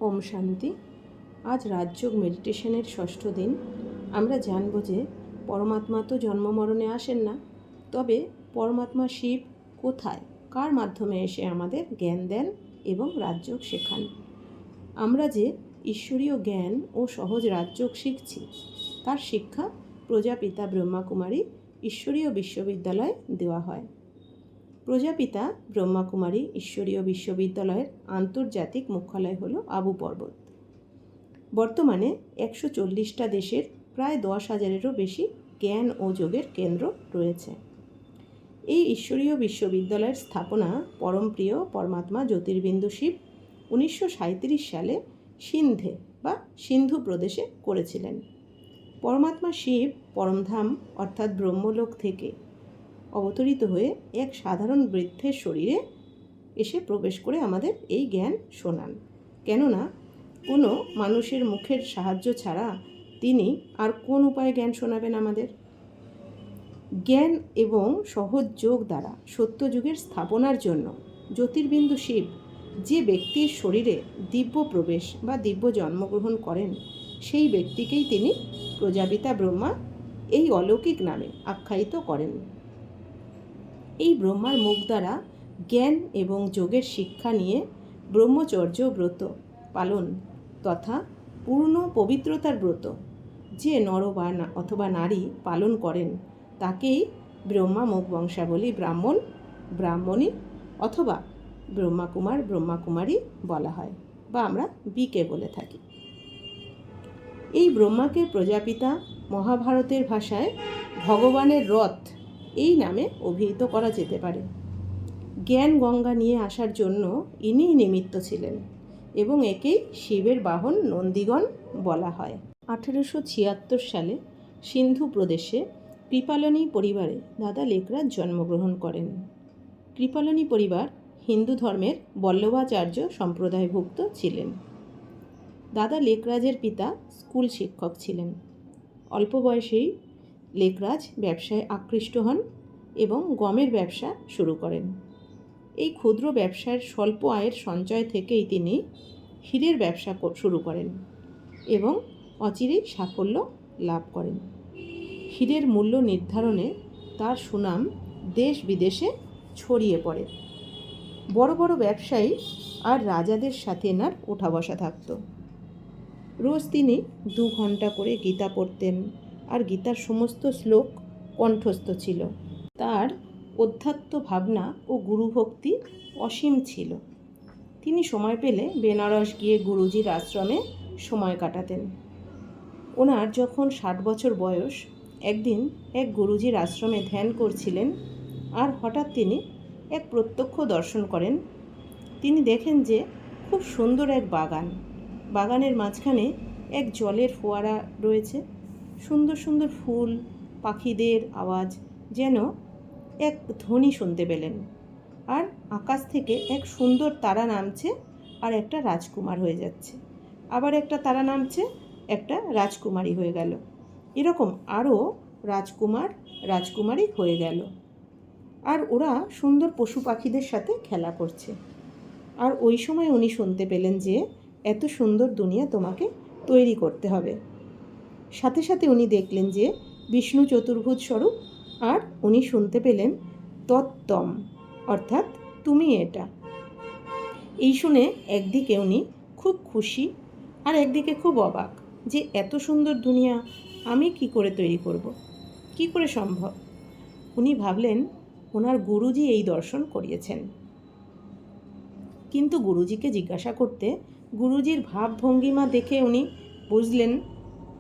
ওম শান্তি। আজ রাজযোগ মেডিটেশনের ষষ্ঠ দিন। আমরা জানব যে পরমাত্মা তো জন্ম মরণে আসেন না, তবে পরমাত্মা শিব কোথায়, কার মাধ্যমে এসে আমাদের জ্ঞান দেন এবং রাজযোগ শেখান। আমরা যে ঈশ্বরীয় জ্ঞান ও সহজ রাজযোগ শিখছি, তার শিক্ষা প্রজাপিতা ব্রহ্মাকুমারী ঈশ্বরীয় বিশ্ববিদ্যালয়ে দেওয়া হয়। প্রজাপিতা ব্রহ্মাকুমারী ঈশ্বরীয় বিশ্ববিদ্যালয়ের আন্তর্জাতিক মুখ্যালয় হল আবু পর্বত। বর্তমানে 140টা দেশের প্রায় 10,000-এরও বেশি জ্ঞান ও যোগের কেন্দ্র রয়েছে। এই ঈশ্বরীয় বিশ্ববিদ্যালয়ের স্থাপনা পরমপ্রিয় পরমাত্মা জ্যোতির্বিন্দু শিব 1937 সালে সিন্ধে বা সিন্ধু প্রদেশে করেছিলেন। পরমাত্মা শিব পরমধাম অর্থাৎ ব্রহ্মলোক থেকে অবতরিত হয়ে এক সাধারণ বৃদ্ধের শরীরে এসে প্রবেশ করে আমাদের এই জ্ঞান শোনান। কেননা কোনো মানুষের মুখের সাহায্য ছাড়া তিনি আর কোন উপায়ে জ্ঞান শোনাবেন আমাদের? জ্ঞান এবং সহজ যোগ দ্বারা সত্যযুগের স্থাপনার জন্য জ্যোতির্বিন্দু শিব যে ব্যক্তির শরীরে দিব্য প্রবেশ বা দিব্য জন্মগ্রহণ করেন, সেই ব্যক্তিকেই তিনি প্রজাপিতা ব্রহ্মা এই অলৌকিক নামে আখ্যায়িত করেন। এই ব্রহ্মার মুখ দ্বারা জ্ঞান এবং যোগের শিক্ষা নিয়ে ব্রহ্মচর্য ব্রত পালন তথা পূর্ণ পবিত্রতার ব্রত যে নর বা অথবা নারী পালন করেন, তাকেই ব্রহ্মা মুখ বংশাবলী ব্রাহ্মণ, ব্রাহ্মণী অথবা ব্রহ্মাকুমার, ব্রহ্মাকুমারী বলা হয় বা আমরা বিকে বলে থাকি। এই ব্রহ্মাকে প্রজাপিতা মহাভারতের ভাষায় ভগবানের রথ এই নামে অভিহিত করা যেতে পারে। জ্ঞান গঙ্গা নিয়ে আসার জন্য ইনি নিমিত্ত ছিলেন এবং একেই শিবের বাহন নন্দীগণ বলা হয়। 1876 সালে সিন্ধু প্রদেশে কৃপালনী পরিবারে দাদা লেকরাজ জন্মগ্রহণ করেন। কৃপালনী পরিবার হিন্দু ধর্মের বল্লভাচার্য সম্প্রদায়ভুক্ত ছিলেন। দাদা লেকরাজের পিতা স্কুল শিক্ষক ছিলেন। অল্প বয়সেই লেকরাজ ব্যবসায় আকৃষ্ট হন এবং গমের ব্যবসা শুরু করেন। এই ক্ষুদ্র ব্যবসার স্বল্প আয়ের সঞ্চয় থেকেই তিনি হীরের ব্যবসা শুরু করেন এবং অচিরেই সাফল্য লাভ করেন। হীরের মূল্য নির্ধারণে তার সুনাম দেশ বিদেশে ছড়িয়ে পড়ে। বড় বড় ব্যবসায়ী আর রাজাদের সাথে এনার ওঠা বসা থাকত। রোজ তিনি 2 ঘন্টা করে গীতা পড়তেন আর গীতার সমস্ত শ্লোক কণ্ঠস্থ ছিল। তার অধ্যাত্ম ভাবনা ও গুরুভক্তি অসীম ছিল। তিনি সময় পেলে বেনারস গিয়ে গুরুজির আশ্রমে সময় কাটাতেন। ওনার যখন 60 বছর বয়স, একদিন এক গুরুজির আশ্রমে ধ্যান করছিলেন আর হঠাৎ তিনি এক প্রত্যক্ষ দর্শন করেন। তিনি দেখেন যে খুব সুন্দর এক বাগান, বাগানের মাঝখানে এক জলের ফোয়ারা রয়েছে, সুন্দর সুন্দর ফুল, পাখিদের আওয়াজ, যেন এক ধ্বনি শুনতে পেলেন। আর আকাশ থেকে এক সুন্দর তারা নামছে আর একটা রাজকুমার হয়ে যাচ্ছে, আবার একটা তারা নামছে, একটা রাজকুমারী হয়ে গেল, এরকম আরও রাজকুমার রাজকুমারী হয়ে গেল। আর ওরা সুন্দর পশু পাখিদের সাথে খেলা করছে। আর ওই সময় উনি শুনতে পেলেন যে এত সুন্দর দুনিয়া তোমাকে তৈরি করতে হবে। সাথে সাথে উনি দেখলেন যে বিষ্ণু চতুর্ভুজ স্বরূপ, আর উনি শুনতে পেলেন তত্তম অর্থাৎ তুমি এটা। এই শুনে একদিকে উনি খুব খুশি আর একদিকে খুব অবাক যে এত সুন্দর দুনিয়া আমি কি করে তৈরি করব, কি করে সম্ভব। উনি ভাবলেন ওনার গুরুজি এই দর্শন করিয়েছেন। কিন্তু গুরুজিকে জিজ্ঞাসা করতে গুরুজির ভাবভঙ্গিমা দেখে উনি বুঝলেন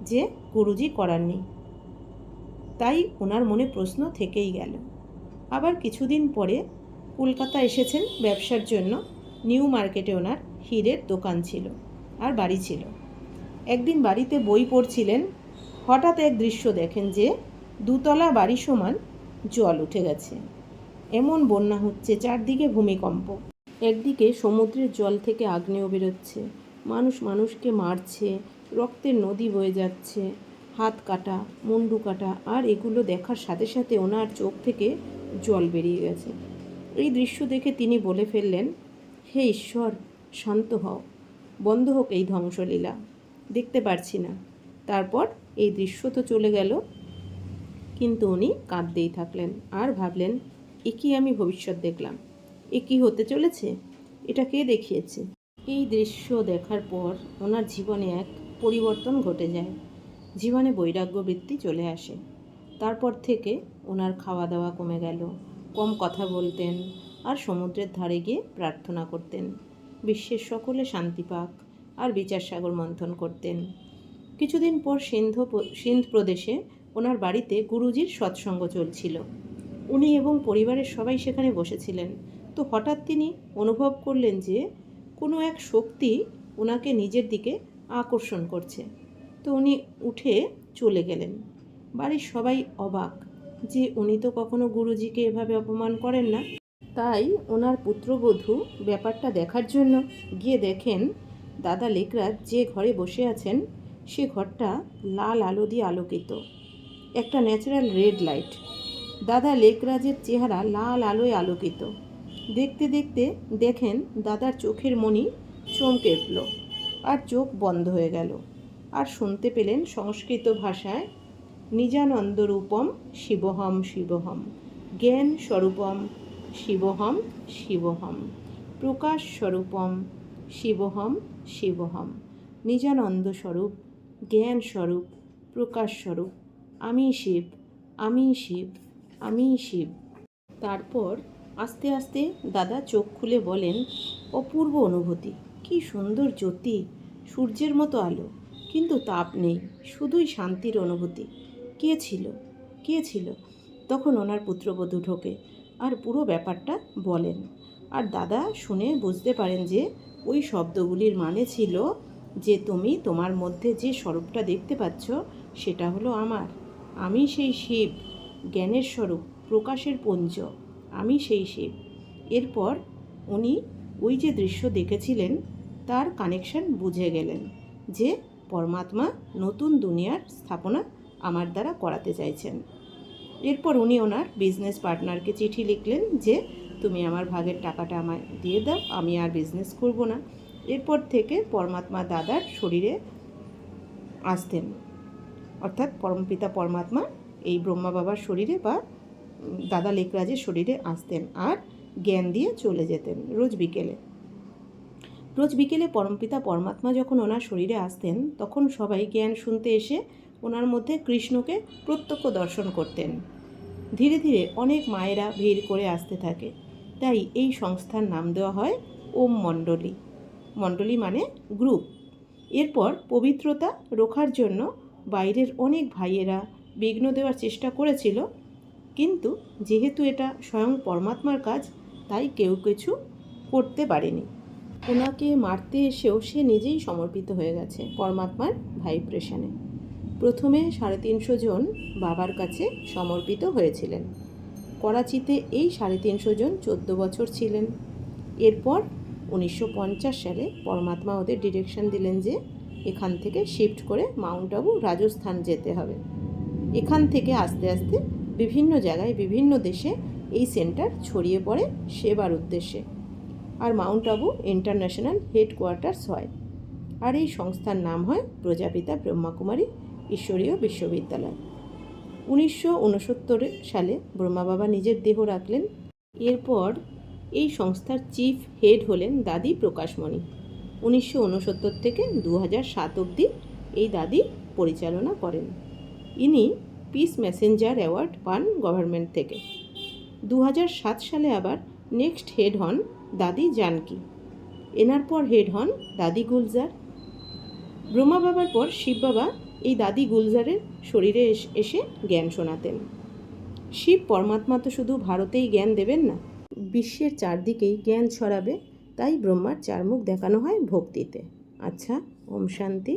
যে গুরুজি করাননি। তাই ওনার মনে প্রশ্ন থেকেই গেল। আবার কিছুদিন পরে কলকাতা এসেছেন ব্যবসার জন্য। নিউ মার্কেটে ওনার হীরের দোকান ছিল আর বাড়ি ছিল। একদিন বাড়িতে বই পড়ছিলেন, হঠাৎ এক দৃশ্য দেখেন যে 2 তলা বাড়ি সমান জল উঠে গেছে। এমন বন্যা হচ্ছে, চারদিকে ভূমিকম্প, একদিকে সমুদ্রের জল থেকে আগ্নেয় বেরোচ্ছে, মানুষ মানুষকে মারছে, রক্তের নদী বয়ে যাচ্ছে, হাত কাটা, মুন্ডু কাটা, আর এগুলো দেখার সাথে সাথে ওনার চোখ থেকে জল বেরিয়ে গেছে। এই দৃশ্য দেখে তিনি বলে ফেললেন, হে ঈশ্বর, শান্ত হও, বন্ধ হোক এই ধ্বংসলীলা, দেখতে পারছি না। তারপর এই দৃশ্য তো চলে গেল, কিন্তু উনি কাঁদতেই থাকলেন আর ভাবলেন, এ কি আমি ভবিষ্যৎ দেখলাম, এ কি হতে চলেছে, এটা কে দেখিয়েছে। এই দৃশ্য দেখার পর ওনার জীবনে এক পরিবর্তন ঘটে যায়, জীবনে বৈরাগ্য বৃত্তি চলে আসে। তারপর থেকে ওনার খাওয়া দাওয়া কমে গেল, কম কথা বলতেন আর সমুদ্রের ধারে গিয়ে প্রার্থনা করতেন, বিশ্বের সকলে শান্তি পাক আর বিচার সাগর মন্থন করতেন। কিছুদিন পর সিন্ধ প্রদেশে ওনার বাড়িতে গুরুজির সৎসঙ্গ চলছিল। উনি এবং পরিবারের সবাই সেখানে বসেছিলেন। তো হঠাৎ তিনি অনুভব করলেন যে কোনো এক শক্তি ওনাকে নিজের দিকে আকর্ষণ করছে। তো উনি উঠে চলে গেলেন। বাড়ির সবাই অবাক যে উনি তো কখনো গুরুজিকে এভাবে অপমান করেন না। তাই ওনার পুত্রবধূ ব্যাপারটা দেখার জন্য গিয়ে দেখেন দাদা লেকরাজ যে ঘরে বসে আছেন সে ঘরটা লাল আলো দিয়ে আলোকিত, একটা ন্যাচারাল রেড লাইট। দাদা লেকরাজের চেহারা লাল আলোয় আলোকিত। দেখতে দেখতে দেখেন দাদার চোখের মণি চমকে উঠল আর চোখ বন্ধ হয়ে গেল। আর শুনতে পেলেন সংস্কৃত ভাষায়, নিজানন্দ রূপম শিবহম শিবহম, জ্ঞান স্বরূপম শিবহম শিবহম, প্রকাশ স্বরূপম শিবহম শিবহম, নিজানন্দ স্বরূপ, জ্ঞান স্বরূপ, প্রকাশ স্বরূপ, আমি শিব, আমি শিব, আমি শিব। তারপর আস্তে আস্তে দাদা চোখ খুলে বলেন, অপূর্ব অনুভূতি, কি সুন্দর জ্যোতি, সূর্যের মতো আলো, কিন্তু তাপ নেই, শুধুই শান্তির অনুভূতি। কে ছিল, কে ছিল? তখন ওনার পুত্রবধূ ঢোকে আর পুরো ব্যাপারটা বলেন। আর দাদা শুনে বুঝতে পারেন যে ওই শব্দগুলির মানে ছিল যে তুমি তোমার মধ্যে যে স্বরূপটা দেখতে পাচ্ছ সেটা হলো আমার, আমি সেই শিব, জ্ঞানের স্বরূপ, প্রকাশের পুঞ্জ, আমি সেই শিব। এরপর উনি ওই যে দৃশ্য দেখেছিলেন তার কানেকশন বুঝে গেলেন যে পরমাত্মা নতুন দুনিয়ার স্থাপনা আমার দ্বারা করাতে চাইছেন। এরপর উনি ওনার বিজনেস পার্টনারকে চিঠি লিখলেন যে তুমি আমার ভাগের টাকাটা আমায় দিয়ে দাও, আমি আর বিজনেস করব না। এরপর থেকে পরমাত্মা দাদার শরীরে আসতেন, অর্থাৎ পরমপিতা পরমাত্মা এই ব্রহ্মা বাবার শরীরে বা দাদা লেকরাজের শরীরে আসতেন আর জ্ঞান দিয়ে চলে যেতেন রোজ বিকেলে। রোজ বিকেলে পরমপিতা পরমাত্মা যখন ওনার শরীরে আসতেন তখন সবাই জ্ঞান শুনতে এসে ওনার মধ্যে কৃষ্ণকে প্রত্যক্ষ দর্শন করতেন। ধীরে ধীরে অনেক মায়েরা ভিড় করে আসতে থাকে, তাই এই সংস্থার নাম দেওয়া হয় ওম মণ্ডলী। মণ্ডলী মানে গ্রুপ। এরপর পবিত্রতা রক্ষার জন্য বাইরের অনেক ভাইয়েরা বিঘ্ন দেওয়ার চেষ্টা করেছিল, কিন্তু যেহেতু এটা স্বয়ং পরমাত্মার কাজ তাই কেউ কিছু করতে পারেনি। ওনাকে মারতে এসেও সে নিজেই সমর্পিত হয়ে গেছে পরমাত্মার ভাইব্রেশনে। প্রথমে 350 জন বাবার কাছে সমর্পিত হয়েছিলেন। করাচিতে এই 350 জন 14 বছর ছিলেন। এরপর 1950 সালে পরমাত্মা ওদের ডিরেকশন দিলেন যে এখান থেকে শিফট করে মাউন্ট আবু রাজস্থান যেতে হবে। এখান থেকে আস্তে আস্তে বিভিন্ন জায়গায় বিভিন্ন দেশে এই সেন্টার ছড়িয়ে পড়ে সেবার উদ্দেশ্যে, আর মাউন্ট আবু ইন্টারন্যাশনাল হেডকোয়ার্টার্স হয়। আর এই সংস্থার নাম হয় প্রজাপিতা ব্রহ্মাকুমারী ঈশ্বরীয় বিশ্ববিদ্যালয়। 1969 সালে ব্রহ্মা বাবা নিজের দেহ রাখলেন। এরপর এই সংস্থার চিফ হেড হলেন দাদি প্রকাশমণি। 1969 থেকে 2007 অবধি এই দাদি পরিচালনা করেন। ইনি পিস মেসেঞ্জার অ্যাওয়ার্ড পান গভর্নমেন্ট থেকে। 2007 সালে আবার নেক্সট হেড হন দাদি জানকী। এনার পর হেড হন দাদি গুলজার। ব্রহ্মা বাবার পর শিব বাবা এই দাদি গুলজারের শরীরে এসে জ্ঞান শোনাতেন। শিব পরমাত্মা তো শুধু ভারতেই জ্ঞান দেবেন না, বিশ্বের চারদিকেই জ্ঞান ছড়াবে, তাই ব্রহ্মার 4 মুখ দেখানো হয় ভক্তিতে। আচ্ছা, ওম শান্তি।